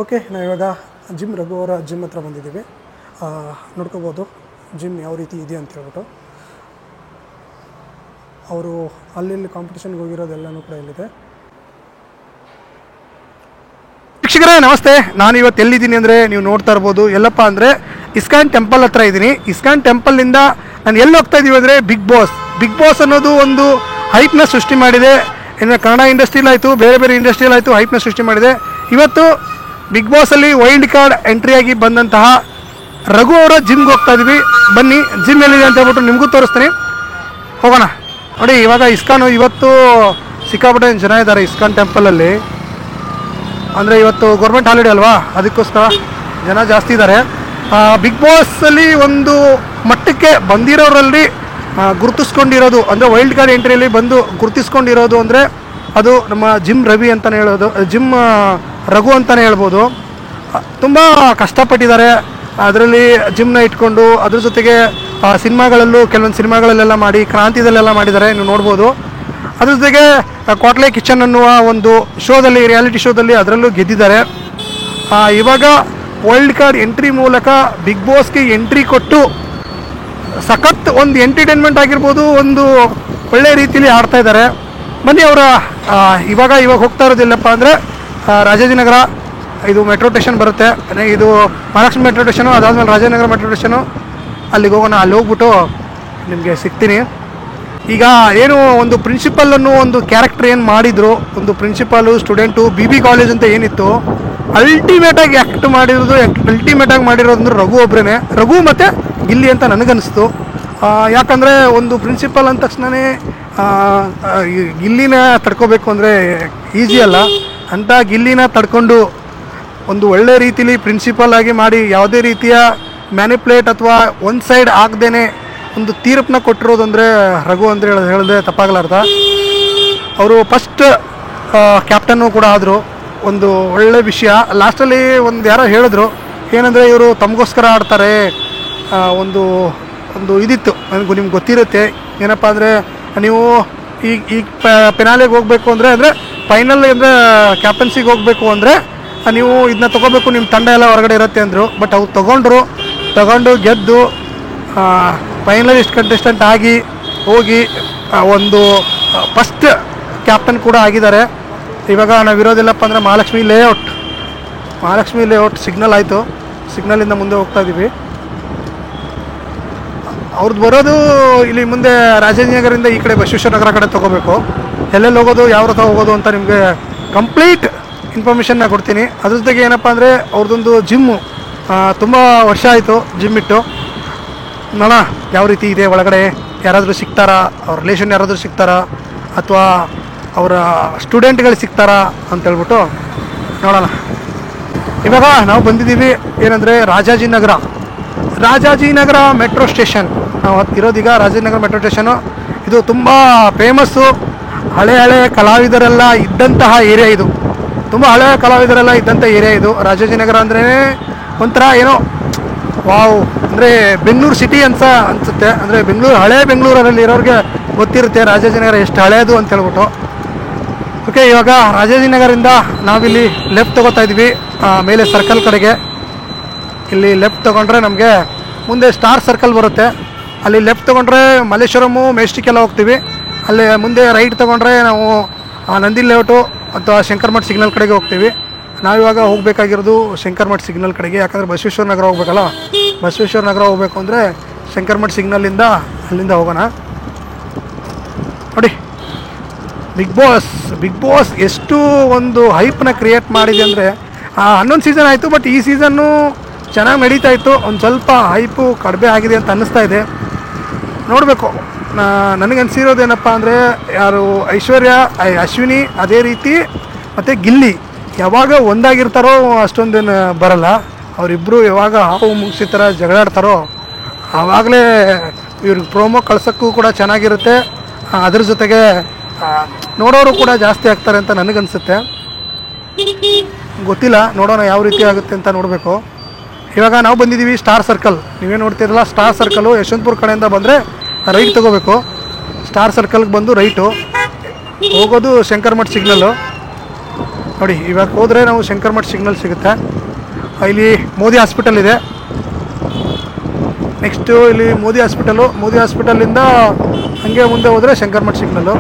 Okay, ನಾವಿವಾಗ gym Raghu ಅವರ gym ಹತ್ರ ಬಂದಿದ್ದೀವಿ. ನೋಡ್ಕೋಬೋದು ಜಿಮ್ ಯಾವ ರೀತಿ ಇದೆ ಅಂತ ಹೇಳ್ಬಿಟ್ಟು. ಅವರು ಅಲ್ಲಿ ಕಾಂಪಿಟೇಷನ್ಗೆ ಹೋಗಿರೋದೆಲ್ಲನೂ ಕೂಡ ಇಲ್ಲಿದೆ. ವೀಕ್ಷಕರೇ ನಮಸ್ತೆ, ನಾನು ಇವತ್ತು ಎಲ್ಲಿದ್ದೀನಿ ಅಂದರೆ ನೀವು ನೋಡ್ತಾ ಇರ್ಬೋದು. ಎಲ್ಲಪ್ಪ ಅಂದರೆ ಇಸ್ಕಾನ್ ಟೆಂಪಲ್ ಹತ್ರ ಇದ್ದೀನಿ. ಇಸ್ಕಾನ್ ಟೆಂಪಲ್ನಿಂದ ನಾನು ಎಲ್ಲಿ ಹೋಗ್ತಾ ಇದ್ದೀವಿ ಅಂದರೆ ಬಿಗ್ ಬಾಸ್ ಅನ್ನೋದು ಒಂದು ಹೈಪ್ನ ಸೃಷ್ಟಿ ಮಾಡಿದೆ. ಇನ್ನು ಕನ್ನಡ ಇಂಡಸ್ಟ್ರಿಲಾಯಿತು, ಬೇರೆ ಬೇರೆ ಇಂಡಸ್ಟ್ರಿಯಲ್ಲಾಯಿತು ಹೈಪ್ನ ಸೃಷ್ಟಿ ಮಾಡಿದೆ. ಇವತ್ತು ಬಿಗ್ ಬಾಸಲ್ಲಿ ವೈಲ್ಡ್ ಕಾರ್ಡ್ ಎಂಟ್ರಿಯಾಗಿ ಬಂದಂತಹ ರಘು ಅವರ ಜಿಮ್ಗೆ ಹೋಗ್ತಾ ಇದ್ದೀವಿ. ಬನ್ನಿ, ಜಿಮ್ ಎಲ್ಲಿದೆ ಅಂತ ಹೇಳ್ಬಿಟ್ಟು ನಿಮಗೂ ತೋರಿಸ್ತೀನಿ, ಹೋಗೋಣ. ನೋಡಿ, ಇವಾಗ ಇಸ್ಕಾನು ಇವತ್ತು ಸಿಕ್ಕಾಪಟ್ಟೆ ಜನ ಇದ್ದಾರೆ ಇಸ್ಕಾನ್ ಟೆಂಪಲಲ್ಲಿ. ಅಂದರೆ ಇವತ್ತು ಗೌರ್ಮೆಂಟ್ ಹಾಲಿಡೇ ಅಲ್ವಾ, ಅದಕ್ಕೋಸ್ಕರ ಜನ ಜಾಸ್ತಿ ಇದ್ದಾರೆ. ಬಿಗ್ ಬಾಸಲ್ಲಿ ಒಂದು ಮಟ್ಟಕ್ಕೆ ಬಂದಿರೋರಲ್ಲಿ ಗುರುತಿಸ್ಕೊಂಡಿರೋದು ಅಂದರೆ ವೈಲ್ಡ್ ಕಾರ್ಡ್ ಎಂಟ್ರಿಯಲ್ಲಿ ಬಂದು ಗುರುತಿಸ್ಕೊಂಡಿರೋದು ಅಂದರೆ ಅದು ನಮ್ಮ ಜಿಮ್ ರವಿ ಅಂತಲೇ ಹೇಳೋದು, ಜಿಮ್ ರಘು ಅಂತಲೇ ಹೇಳ್ಬೋದು. ತುಂಬ ಕಷ್ಟಪಟ್ಟಿದ್ದಾರೆ ಅದರಲ್ಲಿ ಜಿಮ್ನ ಇಟ್ಕೊಂಡು. ಅದ್ರ ಜೊತೆಗೆ ಸಿನಿಮಾಗಳಲ್ಲೂ ಕೆಲವೊಂದು ಸಿನಿಮಾಗಳಲ್ಲೆಲ್ಲ ಮಾಡಿ, ಕ್ರಾಂತಿದಲ್ಲೆಲ್ಲ ಮಾಡಿದ್ದಾರೆ, ನೀವು ನೋಡ್ಬೋದು. ಅದ್ರ ಜೊತೆಗೆ ಕ್ವಾಟ್ಲೆ ಕಿಚನ್ ಅನ್ನುವ ಒಂದು ಶೋದಲ್ಲಿ, ರಿಯಾಲಿಟಿ ಶೋದಲ್ಲಿ ಅದರಲ್ಲೂ ಗೆದ್ದಿದ್ದಾರೆ. ಇವಾಗ ವೈಲ್ಡ್ ಕಾರ್ಡ್ ಎಂಟ್ರಿ ಮೂಲಕ ಬಿಗ್ ಬಾಸ್ಗೆ ಎಂಟ್ರಿ ಕೊಟ್ಟು ಸಖತ್ ಒಂದು ಎಂಟರ್ಟೈನ್ಮೆಂಟ್ ಆಗಿರ್ಬೋದು, ಒಂದು ಒಳ್ಳೆಯ ರೀತಿಯಲ್ಲಿ ಆಡ್ತಾ ಇದ್ದಾರೆ. ಬನ್ನಿ, ಅವರ ಇವಾಗ ಹೋಗ್ತಾ ಇರೋದಿಲ್ಲಪ್ಪ ಅಂದರೆ ರಾಜಾಜಿನಗರ, ಇದು ಮೆಟ್ರೋ ಸ್ಟೇಷನ್ ಬರುತ್ತೆ. ಇದು ಮಹಾಲಕ್ಷ್ಮಿ ಮೆಟ್ರೋ ಸ್ಟೇಷನು, ಅದಾದಮೇಲೆ ರಾಜಾಜಿನಗರ ಮೆಟ್ರೋ ಸ್ಟೇಷನು. ಅಲ್ಲಿಗೆ ಹೋಗೋಣ. ಅಲ್ಲಿ ಹೋಗ್ಬಿಟ್ಟು ನಿಮಗೆ ಸಿಗ್ತೀನಿ. ಈಗ ಏನು ಒಂದು ಪ್ರಿನ್ಸಿಪಲ್ ಅನ್ನೋ ಒಂದು ಕ್ಯಾರೆಕ್ಟರ್ ಏನು ಮಾಡಿದ್ರು, ಒಂದು ಪ್ರಿನ್ಸಿಪಾಲು ಸ್ಟೂಡೆಂಟು BB ಕಾಲೇಜ್ ಅಂತ ಏನಿತ್ತು, ಅಲ್ಟಿಮೇಟಾಗಿ ಆ್ಯಕ್ಟ್ ಮಾಡಿರೋದು, ಅಲ್ಟಿಮೇಟಾಗಿ ಮಾಡಿರೋದು ಅಂದ್ರೆ ರಘು ಒಬ್ಬರೇ, ರಘು ಮತ್ತು ಗಿಲ್ಲಿ ಅಂತ ನನಗನ್ನಿಸ್ತು. ಯಾಕಂದರೆ ಒಂದು ಪ್ರಿನ್ಸಿಪಲ್ ಅಂದ ತಕ್ಷಣವೇ ಗಿಲ್ಲಿನ ತಡ್ಕೋಬೇಕು ಅಂದರೆ ಈಸಿ ಅಲ್ಲ. ಅಂಥ ಗಿಲ್ಲಿನ ತಡ್ಕೊಂಡು ಒಂದು ಒಳ್ಳೆ ರೀತಿಲಿ ಪ್ರಿನ್ಸಿಪಲ್ ಆಗಿ ಮಾಡಿ, ಯಾವುದೇ ರೀತಿಯ ಮ್ಯಾನಿಪ್ಯುಲೇಟ್ ಅಥವಾ ಒಂದು ಸೈಡ್ ಆಗದೇನೆ ಒಂದು ತೀರ್ಪನ್ನ ಕೊಟ್ಟಿರೋದು ಅಂದರೆ ರಘು ಅಂತ ಹೇಳಿದ್ರೆ ತಪ್ಪಾಗಲಾರ್ದ. ಅವರು ಫಸ್ಟ್ ಕ್ಯಾಪ್ಟನ್ನು ಕೂಡ ಆದರು. ಒಂದು ಒಳ್ಳೆ ವಿಷಯ. ಲಾಸ್ಟಲ್ಲಿ ಒಂದು ಯಾರೋ ಹೇಳಿದ್ರು ಏನಂದರೆ ಇವರು ತಮಗೋಸ್ಕರ ಆಡ್ತಾರೆ. ಒಂದು ಇದಿತ್ತು, ನಿಮ್ಗೆ ಗೊತ್ತಿರುತ್ತೆ ಏನಪ್ಪ ಅಂದರೆ, ನೀವು ಈಗ ಪೆನಾಲಿಗೆ ಹೋಗಬೇಕು ಅಂದರೆ ಫೈನಲ್ ಅಂದರೆ ಕ್ಯಾಪ್ಟನ್ಸಿಗೆ ಹೋಗಬೇಕು ಅಂದರೆ ನೀವು ಇದನ್ನ ತೊಗೋಬೇಕು, ನಿಮ್ಮ ತಂಡ ಎಲ್ಲ ಹೊರಗಡೆ ಇರುತ್ತೆ ಅಂದರು. ಬಟ್ ಅವ್ರು ತಗೊಂಡು ಗೆದ್ದು ಫೈನಲಿಸ್ಟ್ ಕಂಟೆಸ್ಟೆಂಟ್ ಆಗಿ ಹೋಗಿ ಒಂದು ಫಸ್ಟ್ ಕ್ಯಾಪ್ಟನ್ ಕೂಡ ಆಗಿದ್ದಾರೆ. ಇವಾಗ ನಾವಿರೋದಿಲ್ಲಪ್ಪ ಅಂದರೆ ಮಹಾಲಕ್ಷ್ಮಿ ಲೇಔಟ್ ಸಿಗ್ನಲ್ ಆಯಿತು. ಸಿಗ್ನಲಿಂದ ಮುಂದೆ ಹೋಗ್ತಾ ಇದ್ದೀವಿ. ಅವ್ರದ್ದು ಬರೋದು ಇಲ್ಲಿ ಮುಂದೆ ರಾಜಾಜಿನಗರದಿಂದ ಈ ಕಡೆ ಬಸವೇಶ್ವರ ನಗರ ಕಡೆ ತೊಗೋಬೇಕು. ಎಲ್ಲೆಲ್ಲಿ ಹೋಗೋದು, ಯಾವ ರಥ ಹೋಗೋದು ಅಂತ ನಿಮಗೆ ಕಂಪ್ಲೀಟ್ ಇನ್ಫಾರ್ಮೇಷನ್ನ ಕೊಡ್ತೀನಿ. ಅದ್ರ ಜೊತೆಗೆ ಏನಪ್ಪ ಅಂದರೆ ಅವ್ರದ್ದೊಂದು ಜಿಮ್ಮು ತುಂಬ ವರ್ಷ ಆಯಿತು ಜಿಮ್ ಇಟ್ಟು. ನೋಡೋಣ ಯಾವ ರೀತಿ ಇದೆ ಒಳಗಡೆ, ಯಾರಾದರೂ ಸಿಗ್ತಾರಾ, ಅವ್ರ ರಿಲೇಷನ್ ಯಾರಾದರೂ ಸಿಗ್ತಾರಾ, ಅಥವಾ ಅವರ ಸ್ಟೂಡೆಂಟ್ಗಳು ಸಿಗ್ತಾರಾ ಅಂತೇಳ್ಬಿಟ್ಟು ನೋಡೋಣ. ಇವಾಗ ನಾವು ಬಂದಿದ್ದೀವಿ ಏನಂದರೆ ರಾಜಾಜಿನಗರ ಮೆಟ್ರೋ ಸ್ಟೇಷನ್. ನಾವು ಇರೋದೀಗ ರಾಜಾಜಿನಗರ ಮೆಟ್ರೋ ಸ್ಟೇಷನು. ಇದು ತುಂಬ ಫೇಮಸ್ಸು. ಹಳೆ ಕಲಾವಿದರೆಲ್ಲ ಇದ್ದಂತಹ ಏರಿಯಾ ಇದು. ತುಂಬ ಹಳೆ ಕಲಾವಿದರೆಲ್ಲ ಇದ್ದಂಥ ಏರಿಯಾ ಇದು. ರಾಜಾಜಿನಗರ ಅಂದ್ರೇ ಒಂಥರ ಏನೋ ವಾವ್, ಅಂದರೆ ಬೆಂಗಳೂರು ಸಿಟಿ ಅನಿಸುತ್ತೆ. ಅಂದರೆ ಹಳೆ ಬೆಂಗಳೂರಲ್ಲಿ ಇರೋರಿಗೆ ಗೊತ್ತಿರುತ್ತೆ ರಾಜಾಜಿನಗರ ಎಷ್ಟು ಹಳೆಯದು ಅಂತ ಹೇಳ್ಬಿಟ್ಟು. ಓಕೆ, ಇವಾಗ ರಾಜಾಜಿನಗರದಿಂದ ನಾವಿಲ್ಲಿ ಲೆಫ್ಟ್ ತೊಗೋತಾ ಇದ್ವಿ ಮೇಲೆ ಸರ್ಕಲ್ ಕಡೆಗೆ. ಇಲ್ಲಿ ಲೆಫ್ಟ್ ತೊಗೊಂಡ್ರೆ ನಮಗೆ ಮುಂದೆ ಸ್ಟಾರ್ ಸರ್ಕಲ್ ಬರುತ್ತೆ. ಅಲ್ಲಿ ಲೆಫ್ಟ್ ತೊಗೊಂಡ್ರೆ ಮಲ್ಲೇಶ್ವರಮು, ಮೆಜೆಸ್ಟಿಕ್ಕೆಲ್ಲ ಹೋಗ್ತೀವಿ. ಅಲ್ಲಿ ಮುಂದೆ ರೈಟ್ ತೊಗೊಂಡ್ರೆ ನಾವು ನಂದಿ ಲೇಔಟು ಅಥವಾ ಶಂಕರಮಠ ಸಿಗ್ನಲ್ ಕಡೆಗೆ ಹೋಗ್ತೀವಿ. ನಾವಿವಾಗ ಹೋಗಬೇಕಾಗಿರೋದು ಶಂಕರಮಠ ಸಿಗ್ನಲ್ ಕಡೆಗೆ. ಯಾಕಂದರೆ ಬಸವೇಶ್ವರ ನಗರ ಹೋಗ್ಬೇಕಲ್ಲ. ಬಸವೇಶ್ವರ ನಗರ ಹೋಗಬೇಕು ಅಂದರೆ ಶಂಕರಮಠ ಸಿಗ್ನಲಿಂದ ಅಲ್ಲಿಂದ ಹೋಗೋಣ. ನೋಡಿ, ಬಿಗ್ ಬಾಸ್ ಎಷ್ಟು ಒಂದು ಹೈಪ್ನ ಕ್ರಿಯೇಟ್ ಮಾಡಿದೆ ಅಂದರೆ, 11 ಸೀಸನ್ ಆಯಿತು. ಬಟ್ ಈ ಸೀಸನ್ನು ಚೆನ್ನಾಗಿ ನಡೀತಾ ಇತ್ತು. ಒಂದು ಸ್ವಲ್ಪ ಹೈಪು ಕಡಿಮೆ ಆಗಿದೆ ಅಂತ ಅನ್ನಿಸ್ತಾ ಇದೆ. ನೋಡಬೇಕು. ನನಗನ್ಸಿರೋದೇನಪ್ಪ ಅಂದರೆ, ಯಾರು ಅಶ್ವಿನಿ, ಅದೇ ರೀತಿ ಮತ್ತು ಗಿಲ್ಲಿ ಯಾವಾಗ ಒಂದಾಗಿರ್ತಾರೋ ಅಷ್ಟೊಂದೇನು ಬರಲ್ಲ. ಅವರಿಬ್ಬರು ಯಾವಾಗ ಹಾವು ಮುಗಿಸಿ ಥರ ಜಗಳಾಡ್ತಾರೋ ಆವಾಗಲೇ ಇವ್ರಿಗೆ ಪ್ರೋಮೋ ಕಳ್ಸೋಕ್ಕೂ ಕೂಡ ಚೆನ್ನಾಗಿರುತ್ತೆ. ಅದ್ರ ಜೊತೆಗೆ ನೋಡೋರು ಕೂಡ ಜಾಸ್ತಿ ಆಗ್ತಾರೆ ಅಂತ ನನಗನ್ಸುತ್ತೆ. ಗೊತ್ತಿಲ್ಲ, ನೋಡೋಣ ಯಾವ ರೀತಿ ಆಗುತ್ತೆ ಅಂತ ನೋಡಬೇಕು. ಇವಾಗ ನಾವು ಬಂದಿದ್ದೀವಿ ಸ್ಟಾರ್ ಸರ್ಕಲ್. ನೀವೇ ನೋಡ್ತಿರಲ್ಲ, ಸ್ಟಾರ್ ಸರ್ಕಲು. ಯಶವಂತಪುರ ಕಡೆಯಿಂದ ಬಂದರೆ ರೈಟ್ ತೊಗೋಬೇಕು. ಸ್ಟಾರ್ ಸರ್ಕಲ್ಗೆ ಬಂದು ರೈಟು ಹೋಗೋದು ಶಂಕರಮಠ ಸಿಗ್ನಲ್ಲು. ನೋಡಿ ಇವಾಗ ಹೋದರೆ ನಾವು ಶಂಕರ್ ಮಠ್ ಸಿಗ್ನಲ್ ಸಿಗುತ್ತೆ. ಇಲ್ಲಿ ಮೋದಿ ಹಾಸ್ಪಿಟಲ್ ಇದೆ. ನೆಕ್ಸ್ಟು ಇಲ್ಲಿ ಮೋದಿ ಹಾಸ್ಪಿಟಲಿಂದ ಹಾಗೆ ಮುಂದೆ ಹೋದರೆ ಶಂಕರ್ ಮಠ್ ಸಿಗ್ನಲ್ಲು.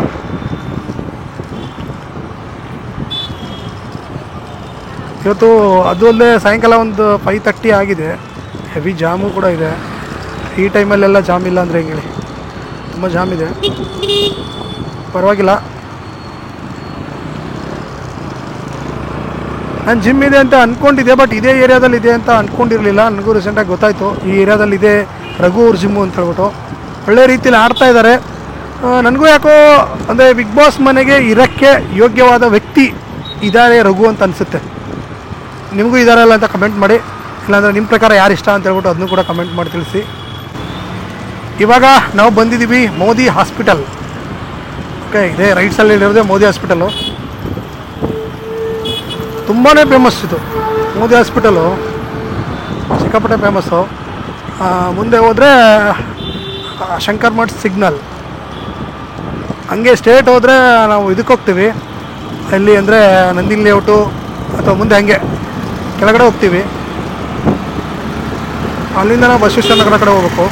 ಇವತ್ತು ಅದು ಅಲ್ಲದೆ ಸಾಯಂಕಾಲ ಒಂದು 5:30 ಆಗಿದೆ. ಹೆವಿ ಜಾಮು ಕೂಡ ಇದೆ. ಈ ಟೈಮಲ್ಲೆಲ್ಲ ಜಾಮ್ ಇಲ್ಲ ಅಂದರೆ ಹೆಂಗೆ ಹೇಳಿ, ತುಂಬ ಜಾಮ್ ಇದೆ. ಪರವಾಗಿಲ್ಲ. ನಾನು ಜಿಮ್ ಇದೆ ಅಂತ ಅಂದ್ಕೊಂಡಿದ್ದೆ, ಬಟ್ ಇದೇ ಏರಿಯಾದಲ್ಲಿ ಇದೆ ಅಂತ ಅಂದ್ಕೊಂಡಿರಲಿಲ್ಲ. ನನಗೂ ರೀಸೆಂಟಾಗಿ ಗೊತ್ತಾಯಿತು ಈ ಏರಿಯಾದಲ್ಲಿದೆ ರಘು ಅವ್ರ ಜಿಮ್ಮು ಅಂತ ಹೇಳ್ಬಿಟ್ಟು. ಒಳ್ಳೆ ರೀತಿಯಲ್ಲಿ ಆಡ್ತಾಯಿದ್ದಾರೆ. ನನಗೂ ಯಾಕೋ ಅಂದರೆ ಬಿಗ್ ಬಾಸ್ ಮನೆಗೆ ಇರೋಕ್ಕೆ ಯೋಗ್ಯವಾದ ವ್ಯಕ್ತಿ ಇದ್ದಾರೆ ರಘು ಅಂತ ಅನಿಸುತ್ತೆ. ನಿಮಗೂ ಇದ್ದಾರಲ್ಲ ಅಂತ ಕಮೆಂಟ್ ಮಾಡಿ, ಇಲ್ಲಾಂದರೆ ನಿಮ್ಮ ಪ್ರಕಾರ ಯಾರು ಇಷ್ಟ ಅಂತ ಹೇಳ್ಬಿಟ್ಟು ಅದನ್ನು ಕೂಡ ಕಮೆಂಟ್ ಮಾಡಿ ತಿಳಿಸಿ. ಇವಾಗ ನಾವು ಬಂದಿದ್ದೀವಿ ಮೋದಿ ಹಾಸ್ಪಿಟಲ್. ಓಕೆ, ಇದೇ ರೈಟ್ ಸೈಡಲ್ಲಿರೋದೇ ಮೋದಿ ಹಾಸ್ಪಿಟಲು. ತುಂಬಾ ಫೇಮಸ್ ಇದು ಮೋದಿ ಹಾಸ್ಪಿಟಲು, ಸಿಕ್ಕಾಪಟ್ಟೆ ಫೇಮಸ್ಸು. ಮುಂದೆ ಹೋದರೆ ಶಂಕರ್ ಮಠ್ ಸಿಗ್ನಲ್. ಹಂಗೆ ಸ್ಟೇಟ್ ಹೋದರೆ ನಾವು ಇದಕ್ಕೆ ಹೋಗ್ತೀವಿ, ಎಲ್ಲಿ ಅಂದರೆ ನಂದಿನಿ ಲೇಔಟು ಅಥವಾ ಮುಂದೆ ಹಂಗೆ ಕೆಳಗಡೆ ಹೋಗ್ತೀವಿ. ಅಲ್ಲಿಂದ ನಾವು ಬಸವೇಶ್ವರ ನಗರ ಕಡೆ ಹೋಗ್ಬೇಕು.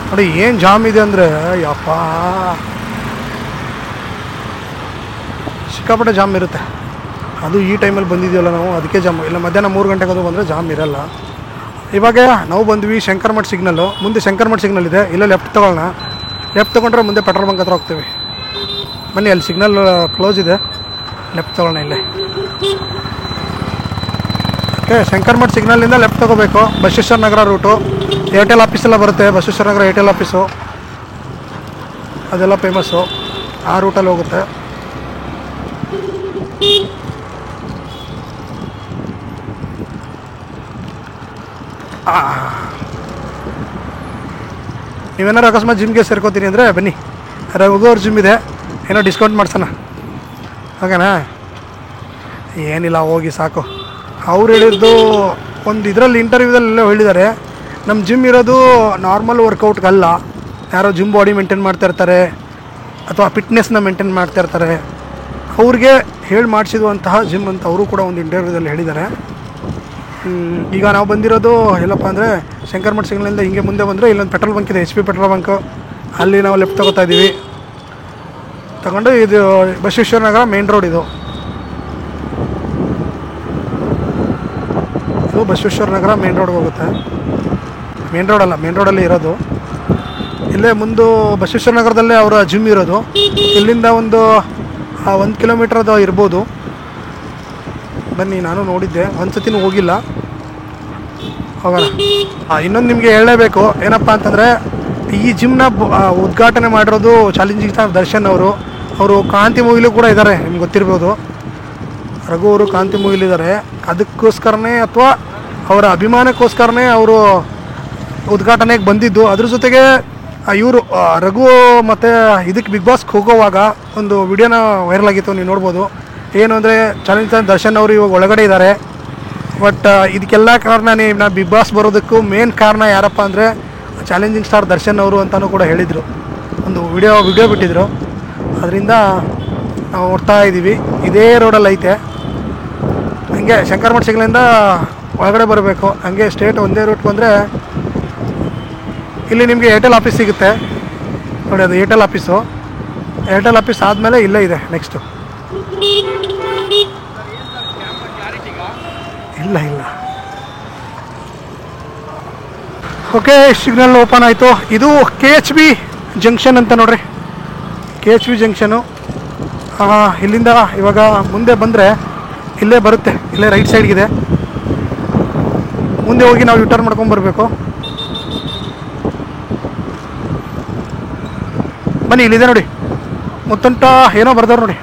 ನೋಡಿ ಏನು ಜಾಮ್ ಇದೆ ಅಂದರೆ, ಯಪ್ಪ ಸಿಕ್ಕಾಪಟ್ಟೆ ಜಾಮ್ ಇರುತ್ತೆ. ಅದು ಈ ಟೈಮಲ್ಲಿ ಬಂದಿದ್ದೀವಲ್ಲ ನಾವು, ಅದಕ್ಕೆ ಜಾಮ್. ಇಲ್ಲ ಮಧ್ಯಾಹ್ನ 3 ಗಂಟೆಗೆ ಅದು ಬಂದರೆ ಜಾಮ್ ಇರಲ್ಲ. ಇವಾಗ ನಾವು ಬಂದ್ವಿ ಶಂಕರ್ ಮಠ್ ಸಿಗ್ನಲ್ಲು. ಮುಂದೆ ಶಂಕರ್ ಮಠ್ ಸಿಗ್ನಲ್ ಇದೆ, ಇಲ್ಲೇ ಲೆಫ್ಟ್ ತೊಗೊಳ್ಳೋಣ. ಲೆಫ್ಟ್ ತೊಗೊಂಡ್ರೆ ಮುಂದೆ ಪೆಟ್ರೋಲ್ ಬಂಕ್ ಹತ್ರ ಹೋಗ್ತೀವಿ. ಬನ್ನಿ, ಅಲ್ಲಿ ಸಿಗ್ನಲ್ ಕ್ಲೋಸ್ ಇದೆ, ಲೆಫ್ಟ್ ತೊಗೊಳ್ಳೋಣ ಇಲ್ಲೇ. ಓಕೆ, ಶಂಕರ್ ಮಠ್ ಸಿಗ್ನಲ್ಲಿಂದ ಲೆಫ್ಟ್ ತೊಗೋಬೇಕು. ಬಸವೇಶ್ವರ ನಗರ ರೂಟು, ಏರ್ಟೆಲ್ ಆಫೀಸೆಲ್ಲ ಬರುತ್ತೆ. ಬಸವೇಶ್ವರ ನಗರ ಏರ್ಟೆಲ್ ಆಫೀಸು ಅದೆಲ್ಲ ಫೇಮಸ್ಸು, ಆ ರೂಟಲ್ಲಿ ಹೋಗುತ್ತೆ. ನೀವೇನಾರು ಅಕಸ್ಮಾತ್ ಜಿಮ್ಗೆ ಸೇರ್ಕೋತೀನಿ ಅಂದರೆ ಬನ್ನಿ, ರಘು ಅವ್ರ ಜಿಮ್ ಇದೆ, ಏನೋ ಡಿಸ್ಕೌಂಟ್ ಮಾಡ್ಸೋಣ. ಓಕೆನಾ? ಏನಿಲ್ಲ, ಹೋಗಿ ಸಾಕು. ಅವ್ರು ಹೇಳಿದ್ದು ಒಂದು ಇದರಲ್ಲಿ ಇಂಟರ್ವ್ಯೂದಲ್ಲೆಲ್ಲ ಹೇಳಿದ್ದಾರೆ, ನಮ್ಮ ಜಿಮ್ ಇರೋದು ನಾರ್ಮಲ್ ವರ್ಕೌಟ್ಗಲ್ಲ, ಯಾರೋ ಜಿಮ್ ಬಾಡಿ ಮೇಂಟೈನ್ ಮಾಡ್ತಾಯಿರ್ತಾರೆ ಅಥವಾ ಫಿಟ್ನೆಸ್ನ ಮೇಂಟೈನ್ ಮಾಡ್ತಾಯಿರ್ತಾರೆ, ಅವ್ರಿಗೆ ಹೇಳಿ ಮಾಡಿಸಿರುವಂತಹ ಜಿಮ್ ಅಂತ ಅವರು ಕೂಡ ಒಂದು ಇಂಟರ್ವ್ಯೂದಲ್ಲಿ ಹೇಳಿದ್ದಾರೆ. ಈಗ ನಾವು ಬಂದಿರೋದು ಎಲ್ಲಪ್ಪ ಅಂದರೆ ಶಂಕರ್ ಮಠ್ ಸಿಗ್ನಲಿಂದ ಹಿಂಗೆ ಮುಂದೆ ಬಂದರೆ ಇಲ್ಲೊಂದು ಪೆಟ್ರೋಲ್ ಬಂಕ್ ಇದೆ, HP ಪೆಟ್ರೋಲ್ ಬಂಕು. ಅಲ್ಲಿ ನಾವು ಲೆಫ್ಟ್ ತೊಗೋತಾ ಇದ್ದೀವಿ. ತಗೊಂಡು ಇದು ಬಸವೇಶ್ವರ ನಗರ ಮೇನ್ ರೋಡ್. ಇದು ಬಸವೇಶ್ವರ ನಗರ ಮೇನ್ ರೋಡ್ಗೆ ಹೋಗುತ್ತೆ. ಮೇನ್ ರೋಡಲ್ಲಿ ಇರೋದು. ಇಲ್ಲೇ ಮುಂದೆ ಬಸವೇಶ್ವರ ನಗರದಲ್ಲೇ ಅವರ ಜಿಮ್ ಇರೋದು. ಇಲ್ಲಿಂದ ಒಂದು 1 ಕಿಲೋಮೀಟ್ರ್ ಅದು ಇರ್ಬೋದು. ಬನ್ನಿ, ನಾನು ನೋಡಿದ್ದೆ, ಒಂದು ಸತಿನೂ ಹೋಗಿಲ್ಲ. ಹೋಗೋಣ. ಇನ್ನೊಂದು ನಿಮಗೆ ಹೇಳಲೇಬೇಕು, ಏನಪ್ಪ ಅಂತಂದರೆ ಈ ಜಿಮ್ನ ಉದ್ಘಾಟನೆ ಮಾಡಿರೋದು ಚಾಲೆಂಜಿಂಗ್ ಸ್ಟಾರ್ ದರ್ಶನ್ ಅವರು ಕ್ರಾಂತಿ ಮೂವಿಲೂ ಕೂಡ ಇದ್ದಾರೆ, ನಿಮ್ಗೆ ಗೊತ್ತಿರ್ಬೋದು. ರಘು ಅವರು ಕ್ರಾಂತಿ ಮೂವಿಲಿದ್ದಾರೆ. ಅದಕ್ಕೋಸ್ಕರನೇ ಅಥವಾ ಅವರ ಅಭಿಮಾನಕ್ಕೋಸ್ಕರನೇ ಅವರು ಉದ್ಘಾಟನೆಗೆ ಬಂದಿದ್ದು. ಅದ್ರ ಜೊತೆಗೆ ಇವರು ರಘು ಮತ್ತು ಇದಕ್ಕೆ ಬಿಗ್ ಬಾಸ್ಗೆ ಹೋಗೋವಾಗ ಒಂದು ವಿಡಿಯೋನ ವೈರಲ್ ಆಗಿತ್ತು, ನೀವು ನೋಡ್ಬೋದು. ಏನು ಅಂದರೆ ಚಾಲೆಂಜ್ ಸ್ಟಾರ್ ದರ್ಶನ್ ಅವರು ಇವಾಗ ಒಳಗಡೆ ಇದ್ದಾರೆ. ಬಟ್ ಇದಕ್ಕೆಲ್ಲ ಕಾರಣ ನಾ ಬಿಗ್ ಬಾಸ್ ಬರೋದಕ್ಕೂ ಮೇನ್ ಕಾರಣ ಯಾರಪ್ಪ ಅಂದರೆ ಚಾಲೆಂಜಿಂಗ್ ಸ್ಟಾರ್ ದರ್ಶನ್ ಅವರು ಅಂತಲೂ ಕೂಡ ಹೇಳಿದರು. ಒಂದು ವಿಡಿಯೋ ಬಿಟ್ಟಿದ್ರು. ಅದರಿಂದ ನಾವು ನೋಡ್ತಾ ಇದ್ದೀವಿ, ಇದೇ ರೋಡಲ್ಲಿ ಐತೆ. ಹಂಗೆ ಶಂಕರ್ ಮಠ್ ಸಿಗ್ನಲಿಂದ ಒಳಗಡೆ ಬರಬೇಕು. ಹಂಗೆ ಸ್ಟೇಟ್ ಒಂದೇ ರೂಟ್ ಬಂದರೆ ಇಲ್ಲಿ ನಿಮಗೆ ಏರ್ಟೆಲ್ ಆಫೀಸ್ ಸಿಗುತ್ತೆ ನೋಡಿ, ಅದು ಏರ್ಟೆಲ್ ಆಫೀಸು. ಏರ್ಟೆಲ್ ಆಫೀಸ್ ಆದಮೇಲೆ ಇಲ್ಲೇ ಇದೆ ನೆಕ್ಸ್ಟು. ಇಲ್ಲ ಓಕೆ, ಸಿಗ್ನಲ್ ಓಪನ್ ಆಯಿತು. ಇದು KHB ಜಂಕ್ಷನ್ ಅಂತ ನೋಡ್ರಿ, KHB ಜಂಕ್ಷನು. ಇಲ್ಲಿಂದ ಇವಾಗ ಮುಂದೆ ಬಂದರೆ ಇಲ್ಲೇ ಬರುತ್ತೆ, ಇಲ್ಲೇ ರೈಟ್ ಸೈಡ್ಗಿದೆ. ಮುಂದೆ ಹೋಗಿ ನಾವು ಯೂಟರ್ನ್ ಮಾಡ್ಕೊಂಬರ್ಬೇಕು. ಬನ್ನಿ, ಇಲ್ಲಿದೆ ನೋಡಿ, ಮುತ್ತಂಟ ಏನೋ ಬರ್ದವ್ರು ನೋಡಿ,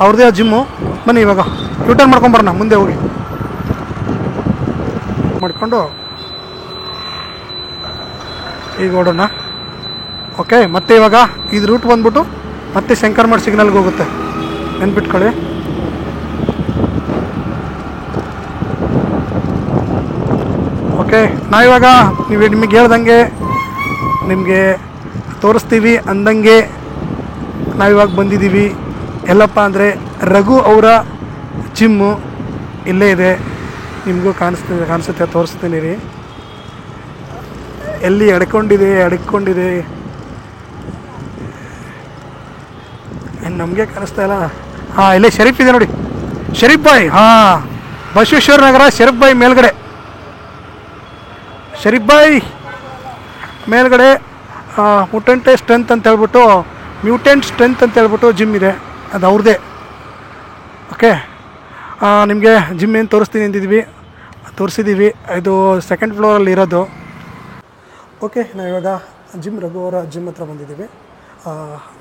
ಅವ್ರದ್ದೇ ಆ ಜಿಮ್ಮು. ಬನ್ನಿ ಇವಾಗ ಯೂಟರ್ನ್ ಮಾಡ್ಕೊಂಬರೋಣ, ಮುಂದೆ ಹೋಗಿ ಮಾಡ್ಕೊಂಡು ಈಗ ಓಡೋಣ. ಓಕೆ, ಮತ್ತೆ ಇವಾಗ ಇದು ರೂಟ್ ಬಂದ್ಬಿಟ್ಟು ಮತ್ತೆ ಶಂಕರ್ ಮಠ್ ಸಿಗ್ನಲ್ಗೆ ಹೋಗುತ್ತೆ, ನೆನ್ಪಿಟ್ಕೊಳ್ಳಿ. ಓಕೆ, ನಾವಿವಾಗ ನಿಮಗೆ ಹೇಳ್ದಂಗೆ ನಿಮಗೆ ತೋರಿಸ್ತೀವಿ ಅಂದಂಗೆ ನಾವಿವಾಗ ಬಂದಿದ್ದೀವಿ ಎಲ್ಲಪ್ಪ ಅಂದರೆ ರಘು ಅವರ ಜಿಮ್ಮು ಇಲ್ಲೇ ಇದೆ. ನಿಮಗೂ ಕಾಣಿಸುತ್ತೆ ತೋರಿಸ್ತೀನಿ ರೀ. ಎಲ್ಲಿ ಅಡ್ಕೊಂಡಿದೆ ನಮಗೆ ಕಾಣಿಸ್ತಾ ಇಲ್ಲ. ಹಾಂ, ಇಲ್ಲೇ ಶರೀಫ್ ಇದೆ ನೋಡಿ, ಶರೀಫ್ ಬಾಯ್. ಹಾಂ, ಬಸವೇಶ್ವರ ನಗರ ಶರೀಫ್ ಬಾಯ್ ಮೇಲ್ಗಡೆ, ಶರೀಫ್ ಬಾಯ್ ಮೇಲ್ಗಡೆ ಮ್ಯೂಟೆಂಟ್ ಸ್ಟ್ರೆಂತ್ ಅಂತ ಹೇಳ್ಬಿಟ್ಟು ಜಿಮ್ ಇದೆ, ಅದು ಅವ್ರದ್ದೇ. ಓಕೆ, ನಿಮಗೆ ಜಿಮ್ ಏನು ತೋರಿಸಿದ್ದೀವಿ. ಇದು ಸೆಕೆಂಡ್ ಫ್ಲೋರಲ್ಲಿ ಇರೋದು. ಓಕೆ, ನಾವಿವಾಗ ರಘು ಅವರ ಜಿಮ್ ಹತ್ರ ಬಂದಿದ್ದೀವಿ.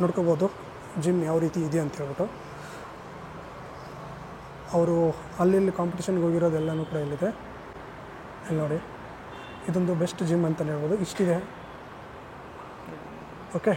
ನೋಡ್ಕೋಬೋದು ಜಿಮ್ ಯಾವ ರೀತಿ ಇದೆ ಅಂತ ಹೇಳ್ಬಿಟ್ಟು. ಅವರು ಅಲ್ಲಿ ಕಾಂಪಿಟೇಷನ್ಗೆ ಹೋಗಿರೋದೆಲ್ಲನೂ ಕೂಡ ಇಲ್ಲಿದೆ. ಇಲ್ಲಿ ನೋಡಿ, ಇದೊಂದು ಬೆಸ್ಟ್ ಜಿಮ್ ಅಂತಲೇ ಹೇಳ್ಬೋದು. ಇಷ್ಟಿದೆ. ಓಕೆ.